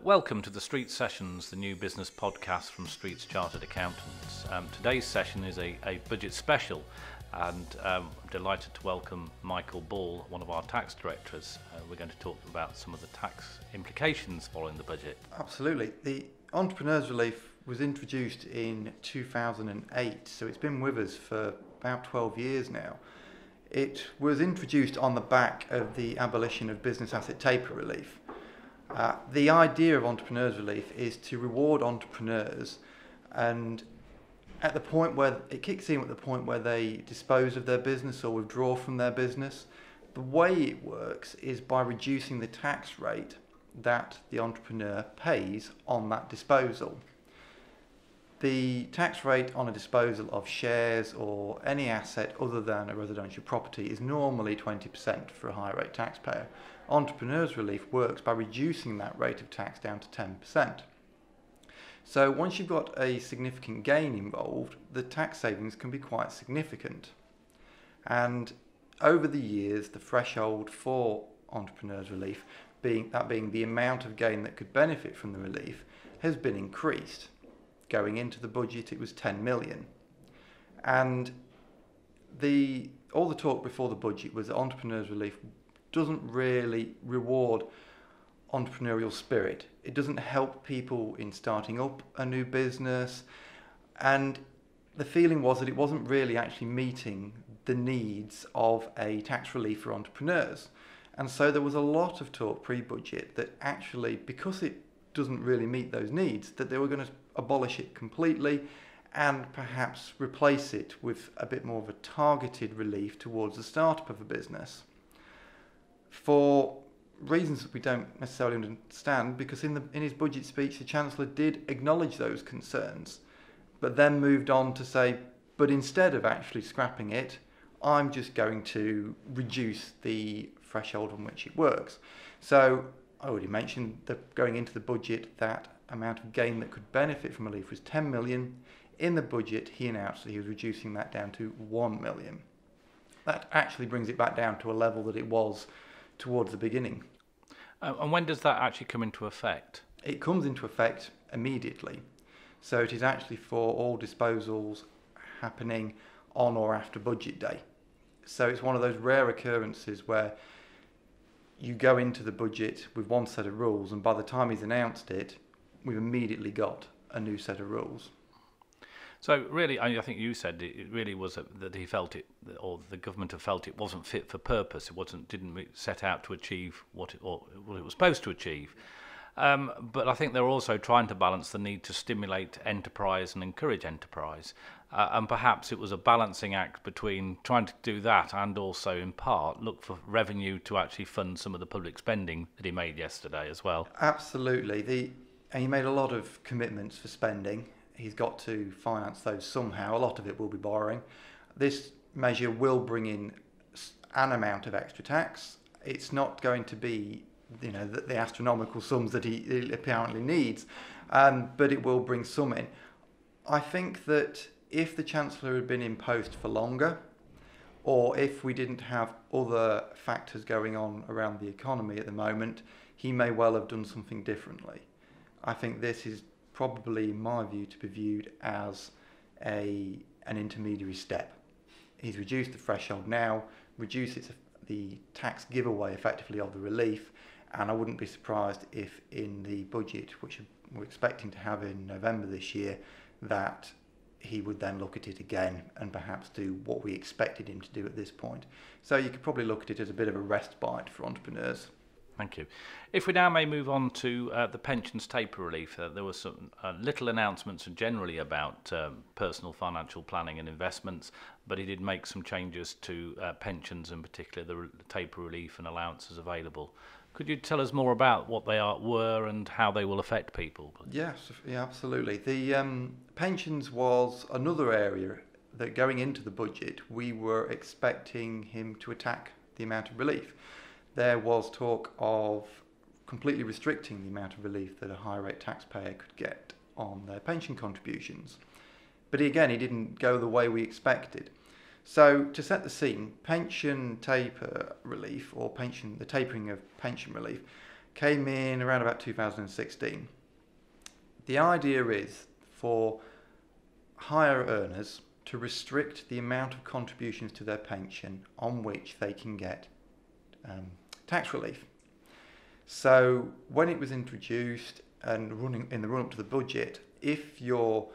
Welcome to the Street Sessions, the new business podcast from Street's Chartered Accountants. Today's session is a budget special, and I'm delighted to welcome Michael Ball, one of our tax directors. We're going to talk about some of the tax implications following the budget. Absolutely. The Entrepreneurs Relief was introduced in 2008, so it's been with us for about 12 years now. It was introduced on the back of the abolition of business asset taper relief. The idea of Entrepreneurs Relief is to reward entrepreneurs, and at the point where it kicks in, at the point where they dispose of their business or withdraw from their business. The way it works is by reducing the tax rate that the entrepreneur pays on that disposal. The tax rate on a disposal of shares or any asset other than a residential property is normally 20% for a high rate taxpayer. Entrepreneurs Relief works by reducing that rate of tax down to 10%. So once you've got a significant gain involved, the tax savings can be quite significant. And over the years, the threshold for Entrepreneurs Relief, being the amount of gain that could benefit from the relief, has been increased. Going into the budget, it was 10 million. And all the talk before the budget was that Entrepreneurs Relief doesn't really reward entrepreneurial spirit. It doesn't help people in starting up a new business. And the feeling was that it wasn't really actually meeting the needs of a tax relief for entrepreneurs. And so there was a lot of talk pre-budget that actually, because it doesn't really meet those needs, that they were going to abolish it completely and perhaps replace it with a bit more of a targeted relief towards the startup of a business. For reasons that we don't necessarily understand, because in his budget speech the Chancellor did acknowledge those concerns, but then moved on to say, but instead of actually scrapping it, I'm just going to reduce the threshold on which it works. So I already mentioned that going into the budget, that amount of gain that could benefit from relief was 10 million. In the budget, he announced that he was reducing that down to 1 million. That actually brings it back down to a level that it was towards the beginning. And when does that actually come into effect? It comes into effect immediately. So it is actually for all disposals happening on or after budget day. So it's one of those rare occurrences where you go into the budget with one set of rules, and by the time he's announced it, we've immediately got a new set of rules. So really, I think you said it really was that he felt it, or the government have felt it wasn't fit for purpose. It didn't set out to achieve what it was supposed to achieve. But I think they're also trying to balance the need to stimulate enterprise and encourage enterprise. And perhaps it was a balancing act between trying to do that and also, in part, look for revenue to actually fund some of the public spending that he made yesterday as well. Absolutely. And he made a lot of commitments for spending. He's got to finance those somehow. A lot of it will be borrowing. This measure will bring in an amount of extra tax. It's not going to be, the astronomical sums that he apparently needs, but it will bring some in. I think that if the Chancellor had been in post for longer, or if we didn't have other factors going on around the economy at the moment, he may well have done something differently. I think this is probably, in my view, to be viewed as an intermediary step. He's reduced the threshold now, reduced the tax giveaway effectively of the relief, and I wouldn't be surprised if in the budget, which we're expecting to have in November this year, that he would then look at it again and perhaps do what we expected him to do at this point. So you could probably look at it as a bit of a respite for entrepreneurs. Thank you. If we now may move on to the pensions taper relief, there were some little announcements generally about personal financial planning and investments, but he did make some changes to pensions, in particular the taper relief and allowances available. Could you tell us more about what they were and how they will affect people? Yes, yeah, absolutely. The pensions was another area that going into the budget we were expecting him to attack the amount of relief. There was talk of completely restricting the amount of relief that a high rate taxpayer could get on their pension contributions. But again, he didn't go the way we expected. So to set the scene, pension taper relief, or the tapering of pension relief, came in around about 2016. The idea is for higher earners to restrict the amount of contributions to their pension on which they can get tax relief. So when it was introduced and running in the run-up to the budget, if your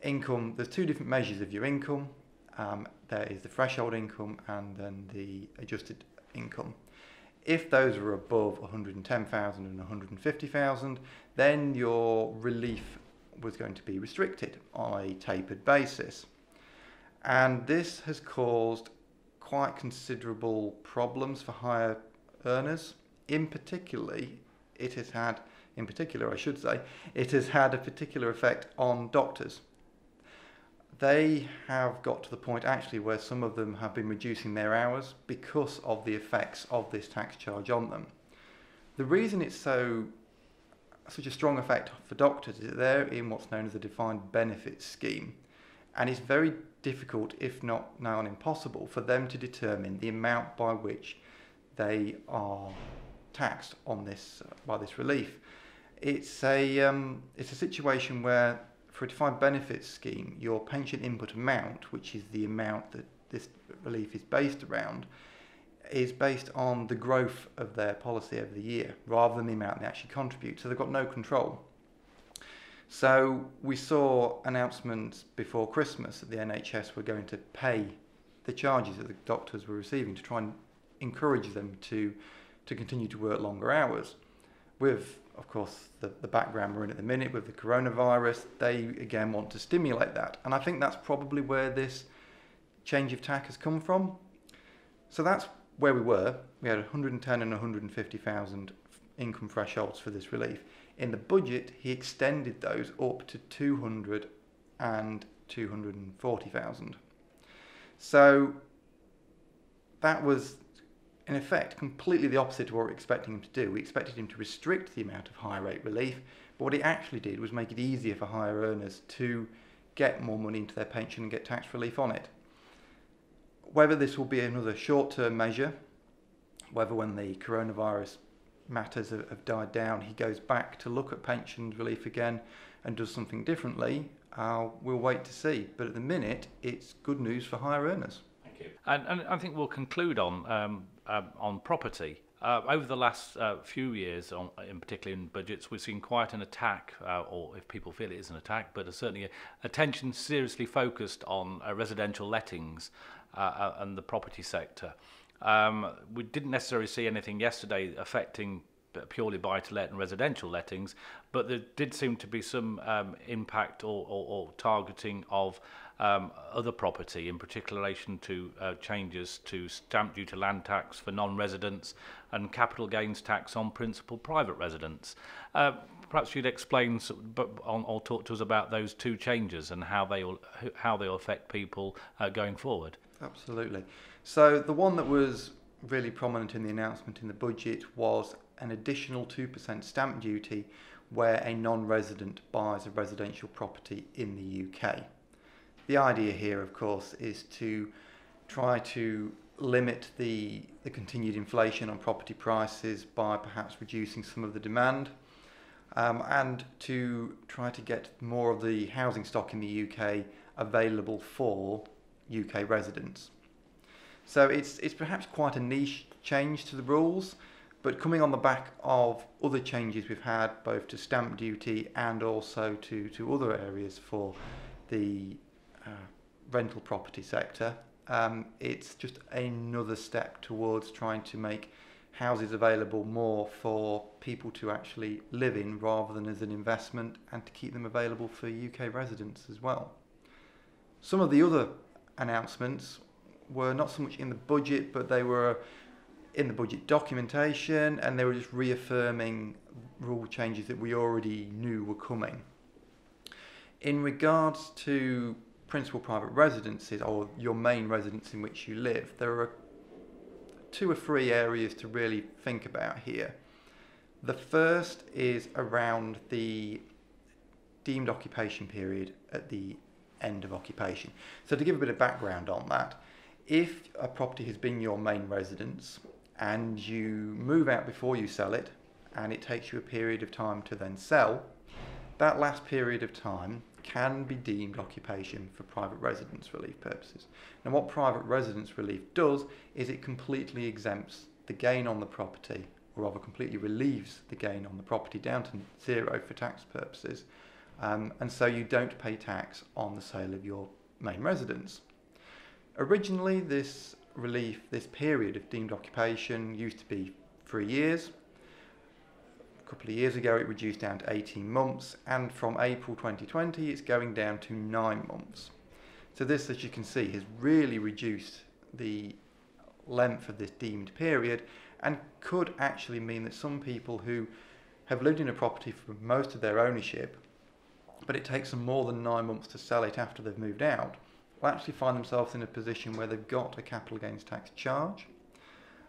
income, there's two different measures of your income. There is the threshold income and then the adjusted income. If those were above 110,000 and 150,000, then your relief was going to be restricted on a tapered basis. And this has caused quite considerable problems for higher earners. In particular, it has had a particular effect on doctors. They have got to the point actually where some of them have been reducing their hours because of the effects of this tax charge on them. The reason it's such a strong effect for doctors is that they're in what's known as a defined benefit scheme, and it's very difficult, if not now impossible, for them to determine the amount by which they are taxed on this by this relief. It's a situation where for a defined benefit scheme, your pension input amount, which is the amount that this relief is based around, is based on the growth of their policy over the year rather than the amount they actually contribute. So they've got no control. So we saw announcements before Christmas that the NHS were going to pay the charges that the doctors were receiving to try and encourage them to continue to work longer hours. With, of course, the background we're in at the minute with the coronavirus, they again want to stimulate that. And I think that's probably where this change of tack has come from. So that's where we were. We had 110 and 150,000 income thresholds for this relief. In the budget, he extended those up to 200 and 240,000. So that was, in effect, completely the opposite of what we were expecting him to do. We expected him to restrict the amount of higher rate relief, but what he actually did was make it easier for higher earners to get more money into their pension and get tax relief on it. Whether this will be another short-term measure, whether when the coronavirus matters have died down, he goes back to look at pension relief again and does something differently, we'll wait to see. But at the minute, it's good news for higher earners. Thank you. And I think we'll conclude on property. Over the last few years, in particular in budgets, we've seen quite an attack, or if people feel it is an attack, but certainly attention seriously focused on residential lettings and the property sector. We didn't necessarily see anything yesterday affecting purely buy-to-let and residential lettings, but there did seem to be some impact or targeting of other property, in particular relation to changes to stamp duty land tax for non-residents and capital gains tax on principal private residents. Perhaps you'd explain or talk to us about those two changes and how they'll affect people going forward. Absolutely. So the one that was really prominent in the announcement in the budget was an additional 2% stamp duty where a non-resident buys a residential property in the UK. The idea here, of course, is to try to limit the continued inflation on property prices by perhaps reducing some of the demand, and to try to get more of the housing stock in the UK available for UK residents. So it's perhaps quite a niche change to the rules, but coming on the back of other changes we've had both to stamp duty and also to other areas for the rental property sector, it's just another step towards trying to make houses available more for people to actually live in rather than as an investment, and to keep them available for UK residents as well. Some of the other announcements were not so much in the budget, but they were in the budget documentation, and they were just reaffirming rule changes that we already knew were coming. In regards to principal private residences, or your main residence in which you live, there are 2 or 3 areas to really think about here. The first is around the deemed occupation period at the end of occupation. So to give a bit of background on that, if a property has been your main residence and you move out before you sell it, and it takes you a period of time to then sell, that last period of time can be deemed occupation for private residence relief purposes. Now, what private residence relief does is it completely exempts the gain on the property, or rather completely relieves the gain on the property down to zero for tax purposes, and so you don't pay tax on the sale of your main residence. Originally, this relief, this period of deemed occupation used to be 3 years. A couple of years ago it reduced down to 18 months, and from April 2020 it's going down to 9 months. So this, as you can see, has really reduced the length of this deemed period, and could actually mean that some people who have lived in a property for most of their ownership, but it takes them more than 9 months to sell it after they've moved out, will actually find themselves in a position where they've got a capital gains tax charge.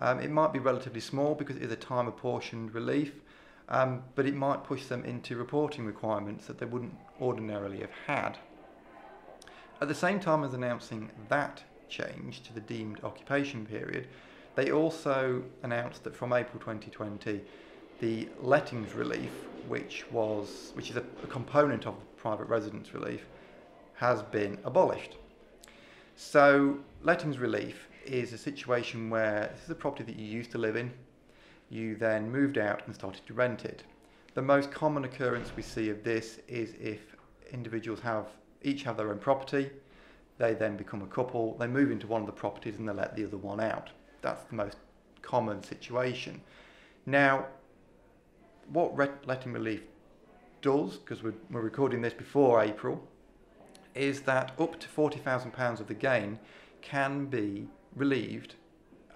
It might be relatively small because it is a time apportioned relief, but it might push them into reporting requirements that they wouldn't ordinarily have had. At the same time as announcing that change to the deemed occupation period, they also announced that from April 2020, the lettings relief, which is a component of private residence relief, has been abolished. So lettings relief is a situation where this is a property that you used to live in, you then moved out and started to rent it. The most common occurrence we see of this is if individuals each have their own property, they then become a couple, they move into one of the properties and they let the other one out. That's the most common situation. Now, what letting relief does, because we're recording this before April, is that up to £40,000 of the gain can be relieved,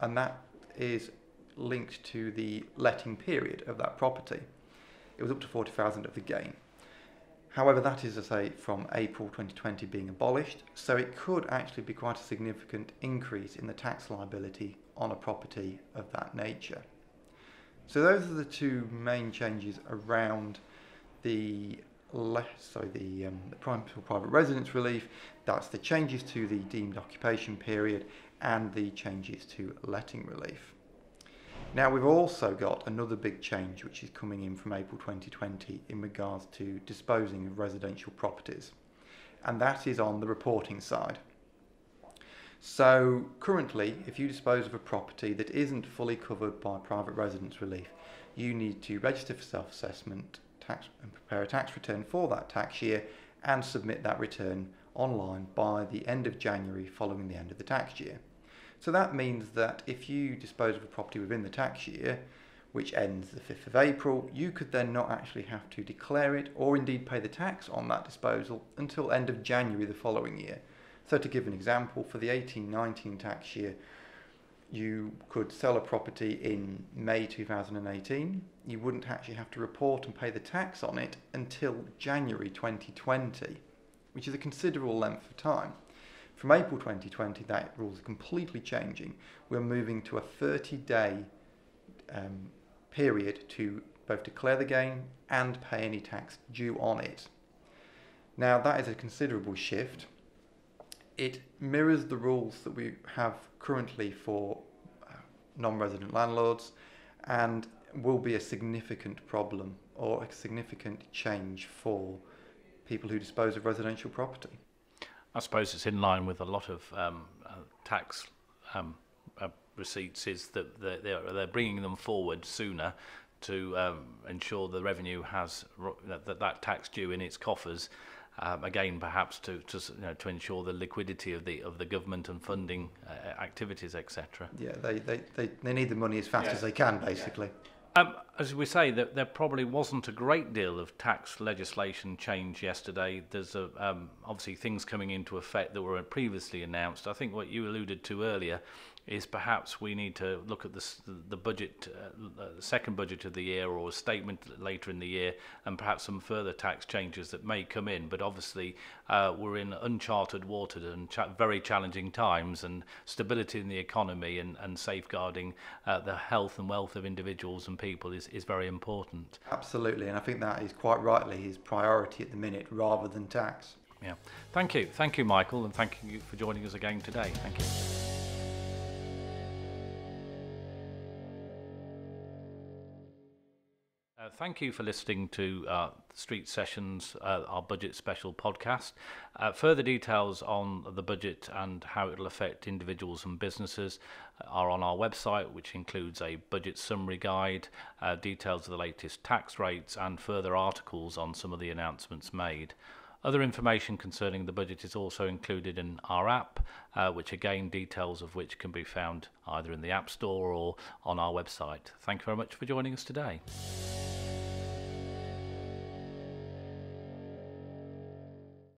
and that is linked to the letting period of that property. It was up to 40,000 of the gain. However, that is, as I say, from April 2020 being abolished, so it could actually be quite a significant increase in the tax liability on a property of that nature. So those are the two main changes around the private residence relief. That's the changes to the deemed occupation period and the changes to letting relief. Now, we've also got another big change which is coming in from April 2020 in regards to disposing of residential properties, and that is on the reporting side. So currently, if you dispose of a property that isn't fully covered by private residence relief, you need to register for self-assessment and prepare a tax return for that tax year and submit that return online by the end of January following the end of the tax year. So that means that if you dispose of a property within the tax year, which ends the 5th of April, you could then not actually have to declare it or indeed pay the tax on that disposal until end of January the following year. So to give an example, for the 18-19 tax year, you could sell a property in May 2018. You wouldn't actually have to report and pay the tax on it until January 2020, which is a considerable length of time. From April 2020, that rule is completely changing. We're moving to a 30-day period to both declare the gain and pay any tax due on it. Now, that is a considerable shift. It mirrors the rules that we have currently for non-resident landlords, and will be a significant problem or a significant change for people who dispose of residential property. I suppose it's in line with a lot of tax receipts, is that they're bringing them forward sooner to ensure the revenue has that tax due in its coffers. Again, perhaps to ensure the liquidity of the government and funding activities, etc. Yeah, they need the money as fast as they can, basically. As we say, there probably wasn't a great deal of tax legislation change yesterday. There's obviously things coming into effect that were previously announced. I think what you alluded to earlier is perhaps we need to look at the budget, the second budget of the year, or a statement later in the year, and perhaps some further tax changes that may come in. But obviously we're in uncharted waters and very challenging times, and stability in the economy and safeguarding the health and wealth of individuals and people is very important. Absolutely, and I think that is quite rightly his priority at the minute, rather than tax. Yeah. Thank you, Michael, and thank you for joining us again today. Thank you. Thank you for listening to Street Sessions, our budget special podcast. Further details on the budget and how it will affect individuals and businesses are on our website, which includes a budget summary guide, details of the latest tax rates, and further articles on some of the announcements made. Other information concerning the budget is also included in our app, which again, details of which can be found either in the App Store or on our website. Thank you very much for joining us today.